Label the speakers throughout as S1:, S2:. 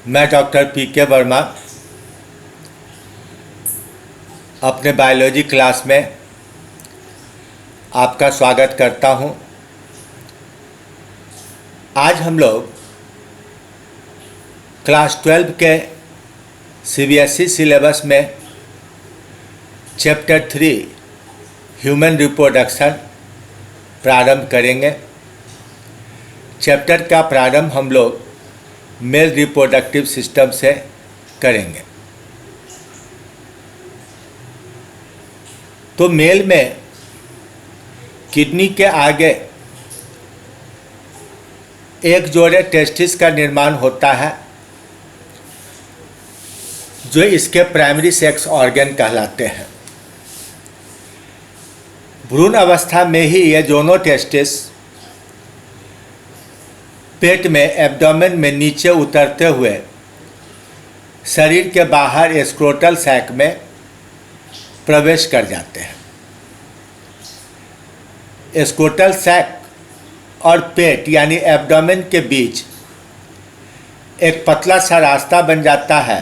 S1: मैं doctor PK. Verma अपने biology class में आपका स्वागत करता हूं। आज हम लोग क्लास 12 के सीबीएसई सिलेबस में चैप्टर 3 ह्यूमन रिप्रोडक्शन प्रारंभ करेंगे। चैप्टर का प्रारंभ हम लोग मेल रिप्रोडक्टिव सिस्टम से करेंगे। तो मेल में किडनी के आगे एक जोड़े टेस्टिस का निर्माण होता है जो इसके प्राइमरी सेक्स ऑर्गन कहलाते हैं। भ्रूण अवस्था में ही ये दोनों टेस्टिस पेट में एब्डोमेन में नीचे उतरते हुए शरीर के बाहर स्क्रोटल सैक में प्रवेश कर जाते हैं। स्क्रोटल सैक और पेट यानी एब्डोमेन के बीच एक पतला सा रास्ता बन जाता है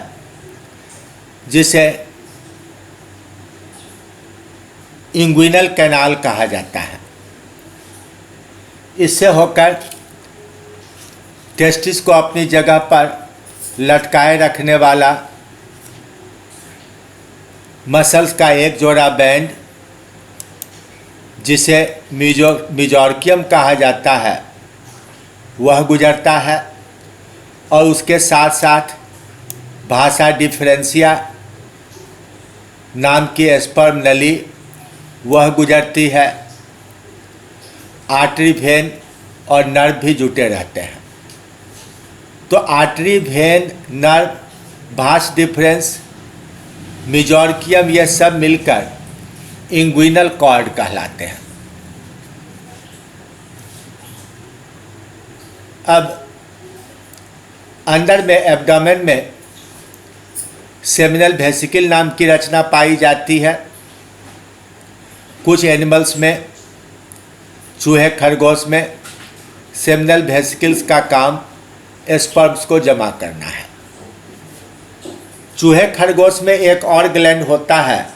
S1: जिसे इंग्विनल कैनाल कहा जाता है। इससे होकर टेस्टिस को अपनी जगह पर लटकाए रखने वाला मसल्स का एक जोड़ा बैंड जिसे मेजोर्कियम कहा जाता है वह गुजरता है और उसके साथ साथ भाषा डिफरेंशिया नाम की स्पर्म नली वह गुजरती है। आर्टरी वेन और नर्व भी जुटे रहते हैं। तो आर्टरी वेन नर्व भाष डिफरेंस मेजोर्कियम ये सब मिलकर इंग्विनल कॉर्ड कहलाते हैं। अब अंदर में एब्डोमेन में सेमिनल वेसिकल नाम की रचना पाई जाती है। कुछ एनिमल्स में चूहे खरगोश में सेमिनल वेसिकल्स का काम स्पर्म्स को जमा करना है। चूहे खरगोश में एक और ग्लैंड होता है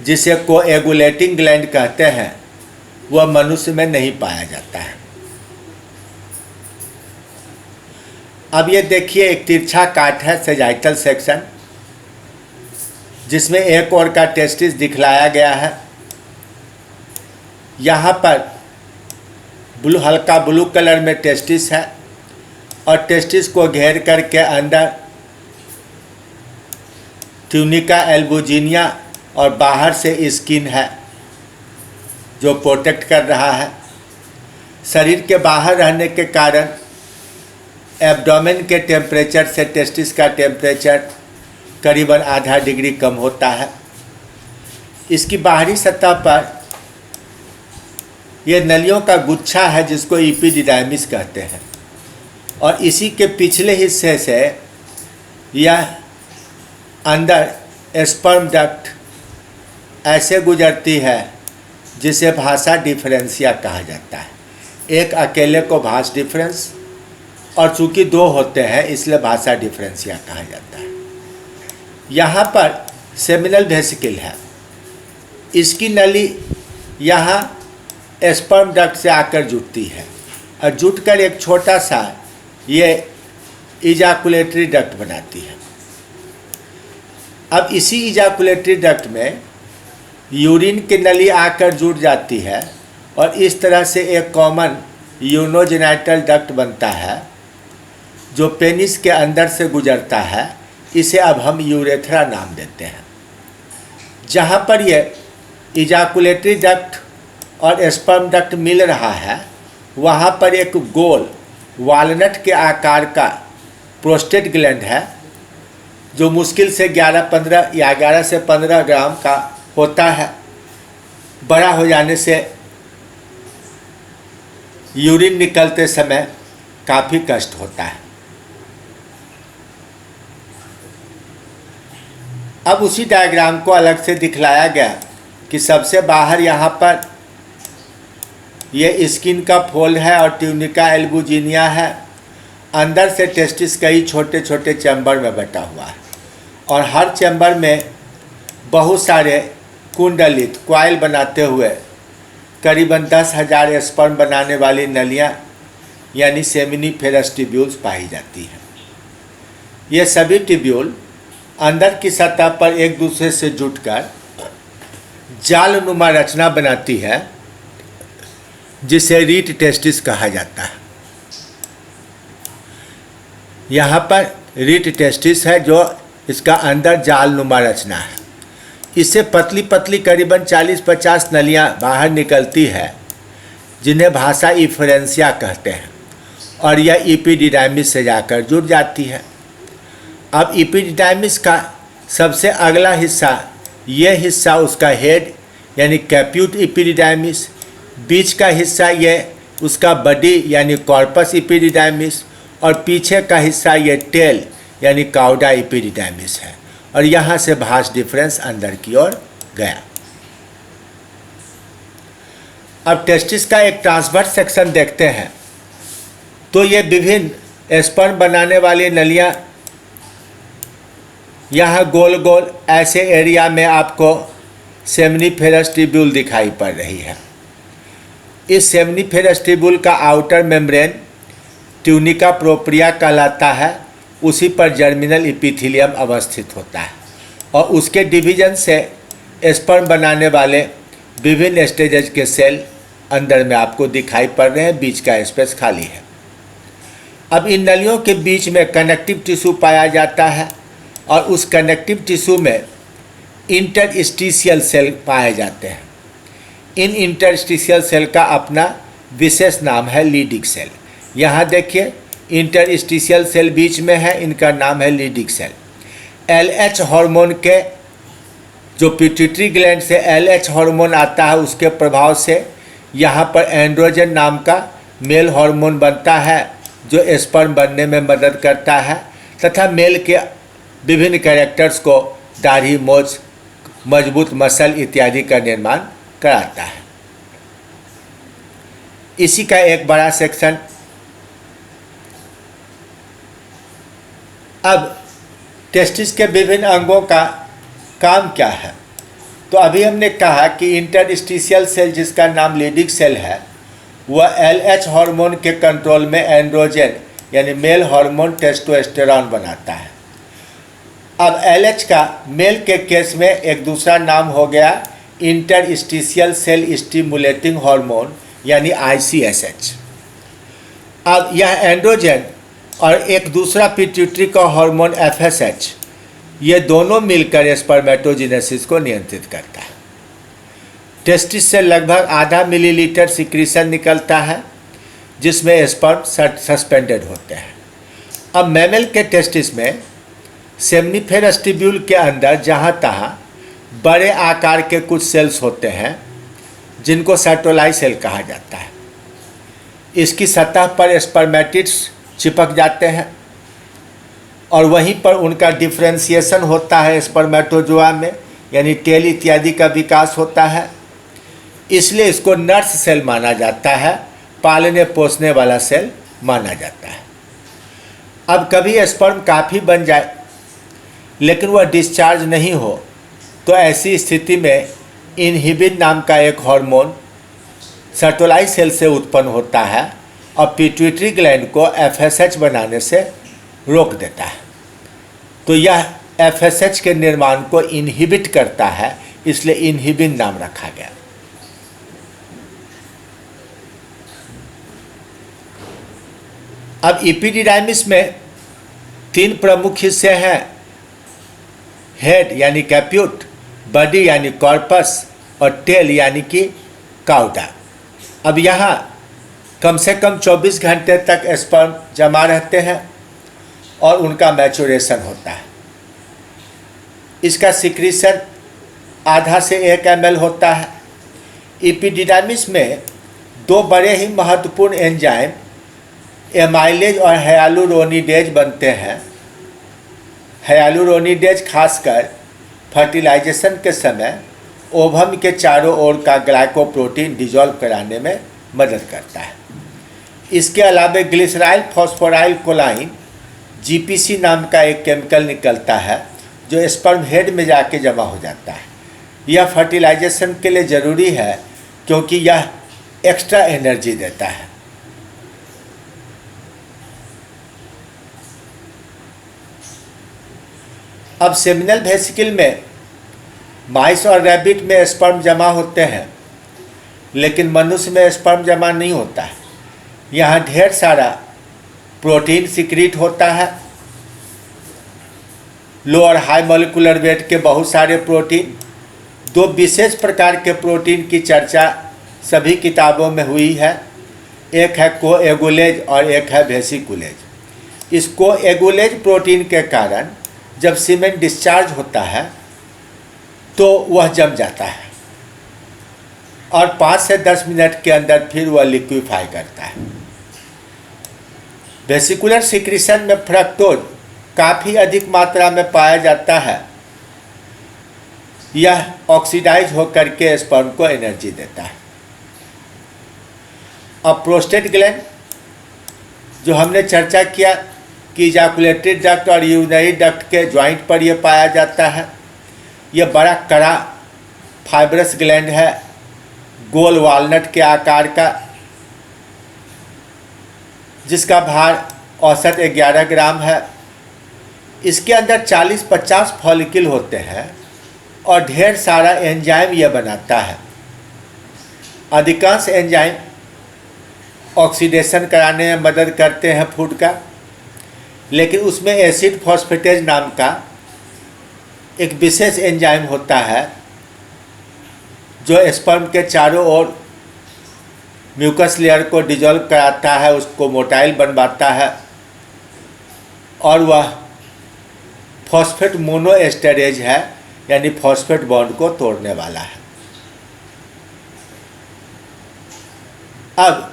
S1: जिसे कोएगुलेटिंग ग्लैंड कहते हैं, वह मनुष्य में नहीं पाया जाता है। अब ये देखिए एक तिरछा काट है सेजाइटल सेक्शन जिसमें एक और का टेस्टिस दिखलाया गया है। यहाँ पर हल्का ब्लू कलर में टेस्टिस है और टेस्टिस को घेर करके अंदर ट्यूनिका एल्बुजिनिया और बाहर से स्किन है जो प्रोटेक्ट कर रहा है। शरीर के बाहर रहने के कारण एब्डोमेन के टेम्परेचर से टेस्टिस का टेम्परेचर करीबन आधा डिग्री कम होता है। इसकी बाहरी सतह पर यह नलियों का गुच्छा है जिसको इपिडिडाइमिस कहते हैं और इसी के पिछले हिस्से से यह अंदर स्पर्म डक्ट ऐसे गुजरती है जिसे भाषा डिफरेंशिया कहा जाता है। एक अकेले को भाष डिफरेंस और चूंकि दो होते हैं इसलिए भाषा डिफरेंशिया कहा जाता है। यहाँ पर सेमिनल वेसिकल है। इसकी नली यहाँ स्पर्म डक्ट से आकर जुटती है और जुटकर एक छोटा सा ये इजाकुलेटरी डक्ट बनाती है। अब इसी इजाकुलेटरी डक्ट में यूरिन की नली आकर जुट जाती है और इस तरह से एक कॉमन यूनोजेनाइटल डक्ट बनता है जो पेनिस के अंदर से गुजरता है। इसे अब हम यूरेथ्रा नाम देते हैं। जहाँ पर ये इजाकुलेटरी डक्ट और स्पर्म डक्ट मिल रहा है वहाँ पर एक गोल वालनट के आकार का प्रोस्टेट ग्लैंड है जो मुश्किल से 11 से 15 ग्राम का होता है। बड़ा हो जाने से यूरिन निकलते समय काफ़ी कष्ट होता है। अब उसी डायग्राम को अलग से दिखलाया गया कि सबसे बाहर यहाँ पर ये स्किन का फोल्ड है और ट्यूनिका एल्बुजिनिया है अंदर से टेस्टिस कई छोटे छोटे चैम्बर में बटा हुआ है और हर चैम्बर में बहुत सारे कुंडलित क्वाइल बनाते हुए करीबन 10,000 स्पर्म बनाने वाली नलियाँ यानी सेमिनिफेरस ट्यूब्यूल्स पाई जाती हैं। ये सभी ट्यूब्यूल अंदर की सतह पर एक दूसरे से जुटकर जालनुमा रचना बनाती है जिसे रीट टेस्टिस कहा जाता है। यहाँ पर रीट टेस्टिस है जो इसका अंदर जालनुमा रचना है। इससे पतली पतली करीबन 40-50 नलियाँ बाहर निकलती है जिन्हें भाषा इफरेंसिया कहते हैं और यह इपिडिडाइमिस से जाकर जुड़ जाती है। अब इपिडिडाइमिस का सबसे अगला हिस्सा, यह हिस्सा उसका हेड यानी कैप्यूट इपिडिडाइमिस, बीच का हिस्सा यह उसका बॉडी यानी कॉर्पस इपिडिडाइमिस और पीछे का हिस्सा यह टेल यानी काउडा इपिडिडाइमिस है और यहाँ से भाष डिफरेंस अंदर की ओर गया। अब टेस्टिस का एक ट्रांसवर्स सेक्शन देखते हैं तो ये विभिन्न स्पर्म बनाने वाली नलियाँ यहाँ गोल गोल ऐसे एरिया में आपको सेमिनिफेरस ट्यूब्यूल दिखाई पड़ रही है। इस सेमिनिफेरस ट्यूब्यूल का आउटर मेम्ब्रेन ट्यूनिका प्रोप्रिया कहलाता है, उसी पर जर्मिनल इपिथीलियम अवस्थित होता है और उसके डिवीजन से स्पर्म बनाने वाले विभिन्न स्टेजेज के सेल अंदर में आपको दिखाई पड़ रहे हैं, बीच का स्पेस खाली है। अब इन नलियों के बीच में कनेक्टिव टिश्यू पाया जाता है और उस कनेक्टिव टिश्यू में इंटरस्टिशियल सेल पाए जाते हैं। इन इंटरस्टिशियल सेल का अपना विशेष नाम है लीडिक सेल। यहाँ देखिए इंटरस्टिशियल सेल बीच में है, इनका नाम है लीडिक सेल। LH हार्मोन के जो पिट्यूटरी ग्लैंड से LH हार्मोन आता है उसके प्रभाव से यहाँ पर एंड्रोजन नाम का मेल हार्मोन बनता है जो स्पर्म बनने में मदद करता है तथा मेल के विभिन्न कैरेक्टर्स को दाढ़ी, मोछ, मजबूत मसल इत्यादि का निर्माण कराता है। इसी का एक बड़ा सेक्शन। अब टेस्टिस के विभिन्न अंगों का काम क्या है, तो अभी हमने कहा कि इंटरस्टिशियल सेल जिसका नाम लीडिक सेल है वह LH हार्मोन के कंट्रोल में एंड्रोजन यानी मेल हार्मोन टेस्टोस्टेरॉन बनाता है। अब LH का मेल के केस में एक दूसरा नाम हो गया इंटरस्टिशियल सेल स्टिमुलेटिंग हार्मोन यानी ICSH। अब यह एंड्रोजन और एक दूसरा पिट्यूटरी का हार्मोन FSH, ये दोनों मिलकर स्पर्मेटोजेनेसिस को नियंत्रित करता है। टेस्टिस से लगभग आधा मिलीलीटर सिक्रीशन निकलता है जिसमें स्पर्म सस्पेंडेड होते हैं। अब मैमल के टेस्टिस में सेमिनिफेरस ट्यूब्यूल के अंदर जहाँ तहाँ बड़े आकार के कुछ सेल्स होते हैं जिनको सर्टोलाई सेल कहा जाता है। इसकी सतह पर स्पर्मेटिड्स चिपक जाते हैं और वहीं पर उनका डिफ्रेंसिएशन होता है स्पर्मेटोजोआ में यानी टेल इत्यादि का विकास होता है। इसलिए इसको नर्स सेल माना जाता है, पालने पोसने वाला सेल माना जाता है। अब कभी स्पर्म काफ़ी बन जाए लेकिन वह डिस्चार्ज नहीं हो तो ऐसी स्थिति में इनहिबिन नाम का एक हार्मोन सर्टोलाई सेल से उत्पन्न होता है और पिट्यूटरी ग्लैंड को FSH बनाने से रोक देता है। तो यह FSH के निर्माण को इनहिबिट करता है, इसलिए इनहिबिन नाम रखा गया। अब इपिडिडाइमिस में 3 प्रमुख हिस्से हैं, हेड यानी कैप्यूट, बॉडी यानी कॉर्पस और टेल यानी कि काउडा। अब यहाँ कम से कम 24 घंटे तक स्पर्म जमा रहते हैं और उनका मैचुरेशन होता है। इसका सिक्रीशन आधा से 1 ml होता है। इपिडिडाइमिस में 2 बड़े ही महत्वपूर्ण एंजाइम एमाइलेज और हाइलुरोनिडेज बनते हैं। हाइलुरोनिडेज खासकर फर्टिलाइजेशन के समय ओवम के चारों ओर का ग्लाइकोप्रोटीन डिजॉल्व कराने में मदद करता है। इसके अलावा ग्लिसराइल फॉस्फोराइल कोलाइन जीपीसी नाम का एक केमिकल निकलता है जो स्पर्म हेड में जाके जमा हो जाता है। यह फर्टिलाइजेशन के लिए ज़रूरी है क्योंकि यह एक्स्ट्रा एनर्जी देता है। अब सेमिनल वेसिकल में माइस और रैबिट में स्पर्म जमा होते हैं, लेकिन मनुष्य में स्पर्म जमा नहीं होता है। यहाँ ढेर सारा प्रोटीन सिक्रीट होता है, लो और हाई मॉलिक्यूलर वेट के बहुत सारे प्रोटीन। दो विशेष प्रकार के प्रोटीन की चर्चा सभी किताबों में हुई है, एक है कोएगुलेज और एक है वेसिकुलेज। इस कोएगुलेज प्रोटीन के कारण जब सीमेन डिस्चार्ज होता है तो वह जम जाता है और 5 से 10 मिनट के अंदर फिर वह लिक्विफाई करता है। वेसिकुलर सिक्रीशन में फ्रक्टोज काफ़ी अधिक मात्रा में पाया जाता है। यह ऑक्सीडाइज होकर के स्पर्म को एनर्जी देता है। अब प्रोस्टेट ग्लैंड जो हमने चर्चा किया कि इजाकुलेटरी डक्ट और यूरिनरी डक्ट के जॉइंट पर यह पाया जाता है। यह बड़ा कड़ा फाइब्रस ग्लैंड है, गोल वॉलनट के आकार का, जिसका भार औसत 11 ग्राम है। इसके अंदर 40-50 फॉलिकल होते हैं और ढेर सारा एंजाइम यह बनाता है। अधिकांश एंजाइम ऑक्सीडेशन कराने में मदद करते हैं फूड का, लेकिन उसमें एसिड फॉस्फेटेज नाम का एक विशेष एंजाइम होता है जो स्पर्म के चारों ओर म्यूकस लेयर को डिजोल्व कराता है, उसको मोटाइल बनवाता है और वह फॉस्फेट मोनोएस्टरेज है, यानी फॉस्फेट बॉन्ड को तोड़ने वाला है। अब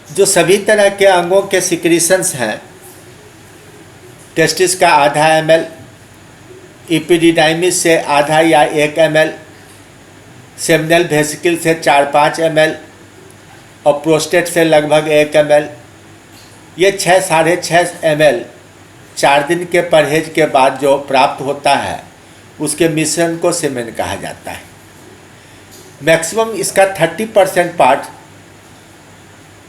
S1: जो सभी तरह के अंगों के सिक्रीशंस हैं, टेस्टिस का आधा ml, इपिडिडाइमिस से आधा या 1 ml, सेमिनल वेसिकल से 4-5 ml और प्रोस्टेट से लगभग 1 ml, ये 6-6.5 ml 4 दिन के परहेज के बाद जो प्राप्त होता है उसके मिश्रण को सीमेन कहा जाता है। मैक्सिमम इसका 30% पार्ट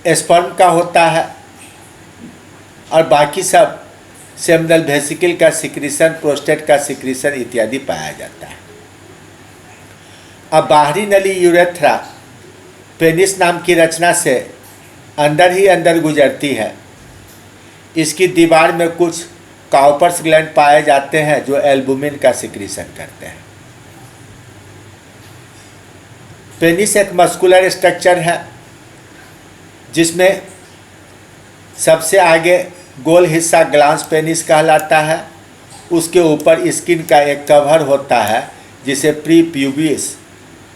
S1: स्पर्म का होता है और बाकी सब सेमिनल वेसिकल का सिक्रीशन, प्रोस्टेट का सिक्रीशन इत्यादि पाया जाता है। अब बाहरी नली यूरेथ्रा पेनिस नाम की रचना से अंदर ही अंदर गुजरती है। इसकी दीवार में कुछ काउपर्स ग्लैंड पाए जाते हैं जो एल्बुमिन का सिक्रीशन करते हैं। पेनिस एक मस्कुलर स्ट्रक्चर है जिसमें सबसे आगे गोल हिस्सा ग्लांस पेनिस कहलाता है। उसके ऊपर स्किन का एक कवर होता है जिसे प्री प्यूबिस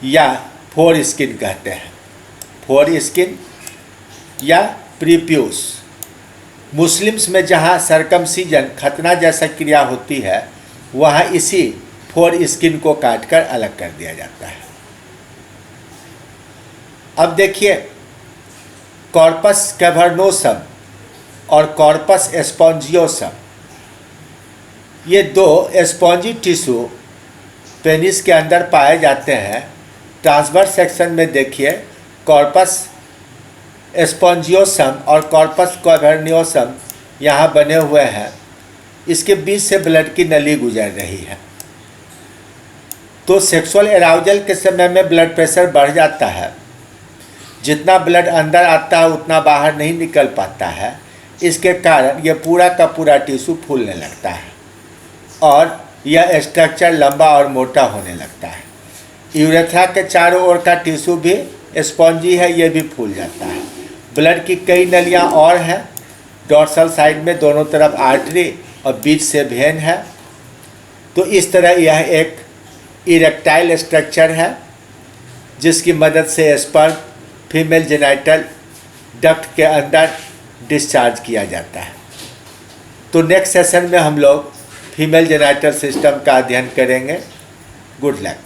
S1: या फोर स्किन कहते हैं। फोर स्किन या प्रीप्यूस। मुस्लिम्स में जहाँ सरकमसीजन खतना जैसा क्रिया होती है वहाँ इसी फोर स्किन को काटकर अलग कर दिया जाता है। अब देखिए, कॉर्पस कैवर्नोसम और कॉर्पस स्पॉन्जियोसम, ये दो स्पॉन्जी टिश्यू पेनिस के अंदर पाए जाते हैं। ट्रांसवर्स सेक्शन में देखिए, कॉर्पस स्पॉन्जियोसम और कॉर्पस कैवर्नियोसम यहाँ बने हुए हैं। इसके बीच से ब्लड की नली गुजर रही है। तो सेक्सुअल एराउजल के समय में ब्लड प्रेशर बढ़ जाता है। जितना ब्लड अंदर आता है उतना बाहर नहीं निकल पाता है। इसके कारण यह पूरा का पूरा टिश्यू फूलने लगता है और यह स्ट्रक्चर लंबा और मोटा होने लगता है। यूरेथ्रा के चारों ओर का टिश्यू भी स्पॉन्जी है, यह भी फूल जाता है। ब्लड की कई नलियां और हैं। डॉर्सल साइड में दोनों तरफ आर्टरी और बीच से वेन है। तो इस तरह यह एक इरेक्टाइल स्ट्रक्चर है जिसकी मदद से स्पर्म फीमेल जेनाइटल डक्ट के अंदर डिस्चार्ज किया जाता है। तो नेक्स्ट सेशन में हम लोग फीमेल जेनाइटल सिस्टम का अध्ययन करेंगे। Good luck.